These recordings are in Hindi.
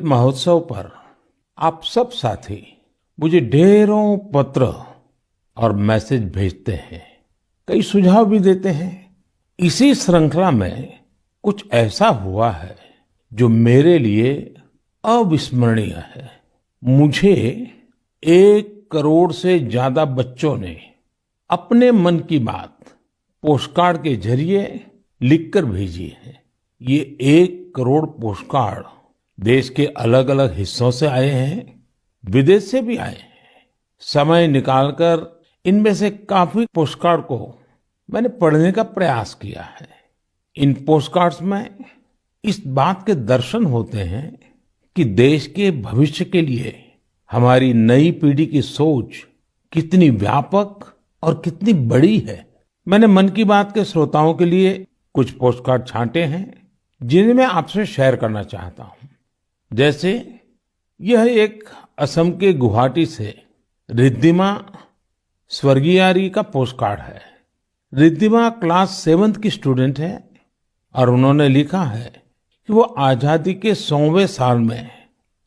महोत्सव पर आप सब साथी मुझे ढेरों पत्र और मैसेज भेजते हैं, कई सुझाव भी देते हैं। इसी श्रृंखला में कुछ ऐसा हुआ है जो मेरे लिए अविस्मरणीय है। मुझे 1 करोड़ से ज्यादा बच्चों ने अपने मन की बात पोस्टकार्ड के जरिए लिखकर भेजी है। ये 1 करोड़ पोस्टकार्ड देश के अलग अलग हिस्सों से आए हैं, विदेश से भी आए हैं। समय निकालकर इनमें से काफी पोस्टकार्ड को मैंने पढ़ने का प्रयास किया है। इन पोस्टकार्ड्स में इस बात के दर्शन होते हैं कि देश के भविष्य के लिए हमारी नई पीढ़ी की सोच कितनी व्यापक और कितनी बड़ी है। मैंने मन की बात के श्रोताओं के लिए कुछ पोस्टकार्ड छांटे हैं जिन्हें मैं आपसे शेयर करना चाहता हूं। जैसे यह एक असम के गुवाहाटी से रिद्धिमा स्वर्गियारी का पोस्टकार्ड है। रिद्धिमा क्लास 7th की स्टूडेंट है और उन्होंने लिखा है कि वो आजादी के 100वें साल में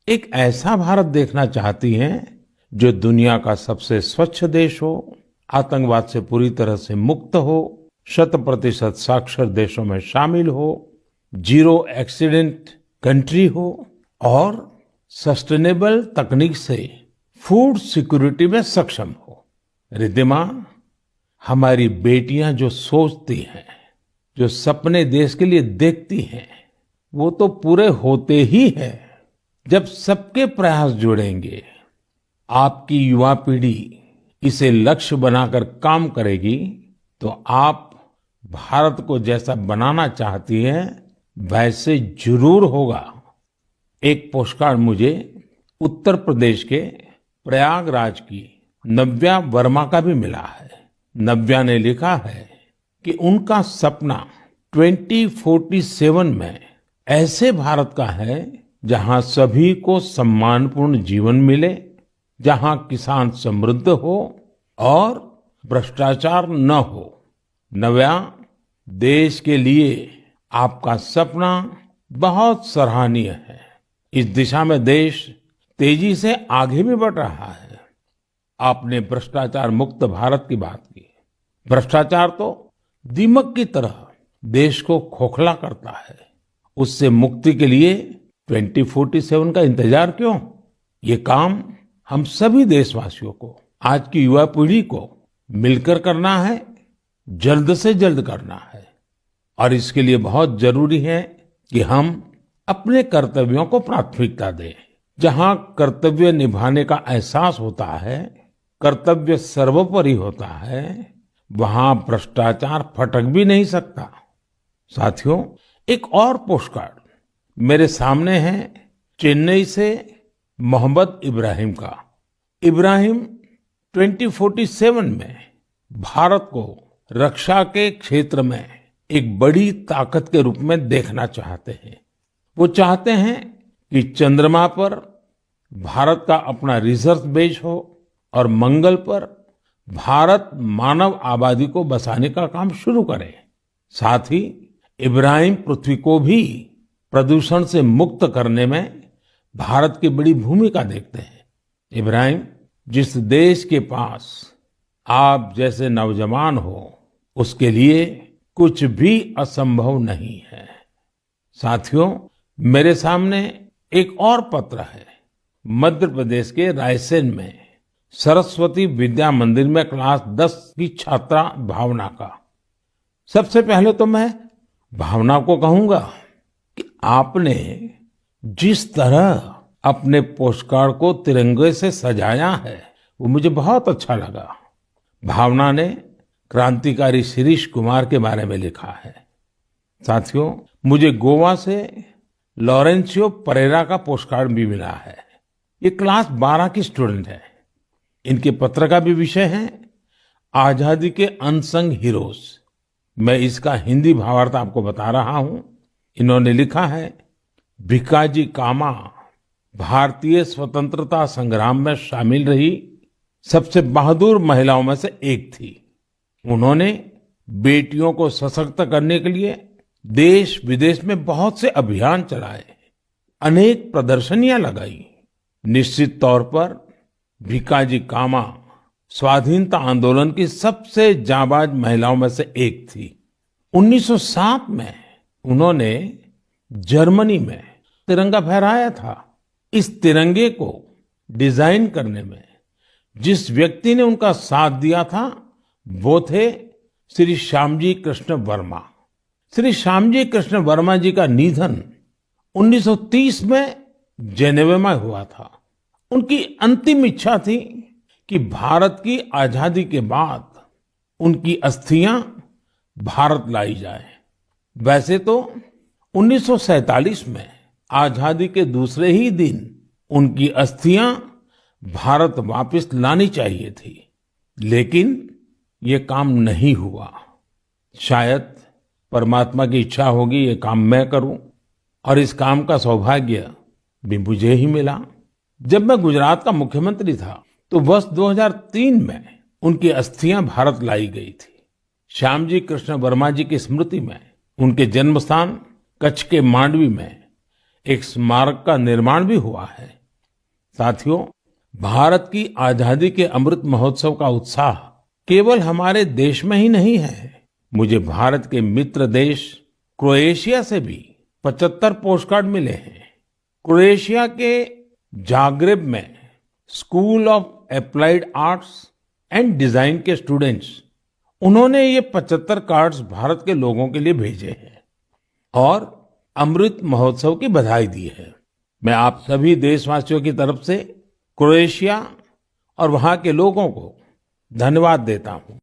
एक ऐसा भारत देखना चाहती हैं जो दुनिया का सबसे स्वच्छ देश हो, आतंकवाद से पूरी तरह से मुक्त हो, 100% साक्षर देशों में शामिल हो, जीरो एक्सीडेंट कंट्री हो और सस्टेनेबल तकनीक से फूड सिक्योरिटी में सक्षम हो। रिद्धिमा, हमारी बेटियां जो सोचती हैं, जो सपने देश के लिए देखती हैं, वो तो पूरे होते ही हैं जब सबके प्रयास जुड़ेंगे। आपकी युवा पीढ़ी इसे लक्ष्य बनाकर काम करेगी तो आप भारत को जैसा बनाना चाहती हैं वैसे जरूर होगा। एक पोस्टकार्ड मुझे उत्तर प्रदेश के प्रयागराज की नव्या वर्मा का भी मिला है। नव्या ने लिखा है कि उनका सपना 2047 में ऐसे भारत का है जहां सभी को सम्मानपूर्ण जीवन मिले, जहां किसान समृद्ध हो और भ्रष्टाचार न हो। नव्या, देश के लिए आपका सपना बहुत सराहनीय है। इस दिशा में देश तेजी से आगे भी बढ़ रहा है। आपने भ्रष्टाचार मुक्त भारत की बात की। भ्रष्टाचार तो दीमक की तरह देश को खोखला करता है। उससे मुक्ति के लिए 2047 का इंतजार क्यों? ये काम हम सभी देशवासियों को, आज की युवा पीढ़ी को मिलकर करना है, जल्द से जल्द करना है। और इसके लिए बहुत जरूरी है कि हम अपने कर्तव्यों को प्राथमिकता दें। जहां कर्तव्य निभाने का एहसास होता है, कर्तव्य सर्वोपरि होता है, वहां भ्रष्टाचार फटक भी नहीं सकता। साथियों, एक और पोस्टकार्ड मेरे सामने है चेन्नई से मोहम्मद इब्राहिम का। इब्राहिम 2047 में भारत को रक्षा के क्षेत्र में एक बड़ी ताकत के रूप में देखना चाहते हैं। वो चाहते हैं कि चंद्रमा पर भारत का अपना रिसर्च बेस हो और मंगल पर भारत मानव आबादी को बसाने का काम शुरू करे। साथ ही इब्राहिम पृथ्वी को भी प्रदूषण से मुक्त करने में भारत की बड़ी भूमिका देखते हैं। इब्राहिम, जिस देश के पास आप जैसे नौजवान हो, उसके लिए कुछ भी असंभव नहीं है। साथियों, मेरे सामने एक और पत्र है मध्य प्रदेश के रायसेन में सरस्वती विद्या मंदिर में क्लास 10 की छात्रा भावना का। सबसे पहले तो मैं भावना को कहूंगा कि आपने जिस तरह अपने पोस्टकार्ड को तिरंगे से सजाया है वो मुझे बहुत अच्छा लगा। भावना ने क्रांतिकारी शिरीष कुमार के बारे में लिखा है। साथियों, मुझे गोवा से लॉरेंसियो परेरा का पोस्टकार्ड भी मिला है। ये क्लास 12 की स्टूडेंट है। इनके पत्र का भी विषय है आजादी के अनसंग हीरोज। मैं इसका हिंदी भावार्थ आपको बता रहा हूं। इन्होंने लिखा है, भिकाजी कामा भारतीय स्वतंत्रता संग्राम में शामिल रही सबसे बहादुर महिलाओं में से एक थी। उन्होंने बेटियों को सशक्त करने के लिए देश विदेश में बहुत से अभियान चलाए। अनेक प्रदर्शनियां लगाई। निश्चित तौर पर भीकाजी कामा स्वाधीनता आंदोलन की सबसे जाबाज महिलाओं में से एक थी। 1907 में उन्होंने जर्मनी में तिरंगा फहराया था। इस तिरंगे को डिजाइन करने में जिस व्यक्ति ने उनका साथ दिया था वो थे श्री श्यामजी कृष्ण वर्मा। श्री श्यामजी कृष्ण वर्मा जी का निधन 1930 में जेनेवा में हुआ था। उनकी अंतिम इच्छा थी कि भारत की आजादी के बाद उनकी अस्थियां भारत लाई जाए। वैसे तो 1947 में आजादी के दूसरे ही दिन उनकी अस्थियां भारत वापस लानी चाहिए थी, लेकिन ये काम नहीं हुआ। शायद परमात्मा की इच्छा होगी ये काम मैं करूं, और इस काम का सौभाग्य भी मुझे ही मिला। जब मैं गुजरात का मुख्यमंत्री था तो वर्ष 2003 में उनकी अस्थियां भारत लाई गई थी। श्यामजी कृष्ण वर्मा जी की स्मृति में उनके जन्म स्थान कच्छ के मांडवी में एक स्मारक का निर्माण भी हुआ है। साथियों, भारत की आजादी के अमृत महोत्सव का उत्साह केवल हमारे देश में ही नहीं है। मुझे भारत के मित्र देश क्रोएशिया से भी 75 पोस्टकार्ड मिले हैं। क्रोएशिया के जाग्रेब में school of applied arts and design के स्टूडेंट्स, उन्होंने ये 75 कार्ड्स भारत के लोगों के लिए भेजे हैं और अमृत महोत्सव की बधाई दी है। मैं आप सभी देशवासियों की तरफ से क्रोएशिया और वहां के लोगों को धन्यवाद देता हूं।